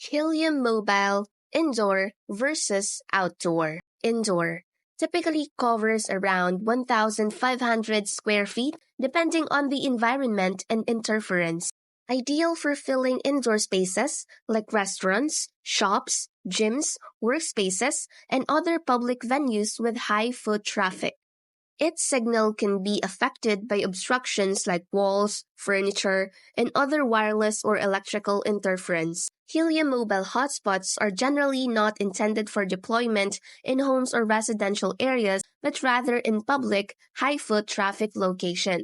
Helium mobile, indoor versus outdoor. Indoor typically covers around 1,500 square feet depending on the environment and interference. Ideal for filling indoor spaces like restaurants, shops, gyms, workspaces, and other public venues with high foot traffic. Its signal can be affected by obstructions like walls, furniture, and other wireless or electrical interference. Helium mobile hotspots are generally not intended for deployment in homes or residential areas, but rather in public, high foot traffic locations.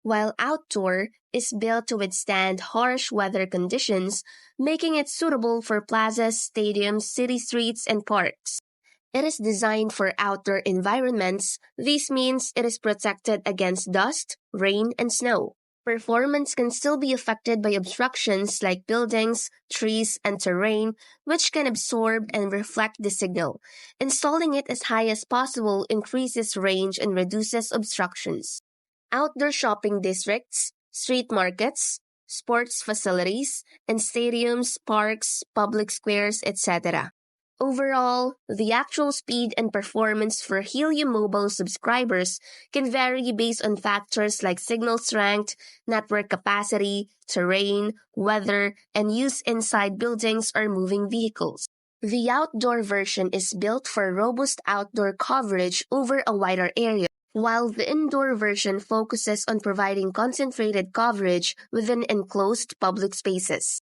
While outdoor is built to withstand harsh weather conditions, making it suitable for plazas, stadiums, city streets, and parks. It is designed for outdoor environments. This means it is protected against dust, rain, and snow. Performance can still be affected by obstructions like buildings, trees, and terrain, which can absorb and reflect the signal. Installing it as high as possible increases range and reduces obstructions. Outdoor shopping districts, street markets, sports facilities, and stadiums, parks, public squares, etc. Overall, the actual speed and performance for Helium Mobile subscribers can vary based on factors like signal strength, network capacity, terrain, weather, and use inside buildings or moving vehicles. The outdoor version is built for robust outdoor coverage over a wider area, while the indoor version focuses on providing concentrated coverage within enclosed public spaces.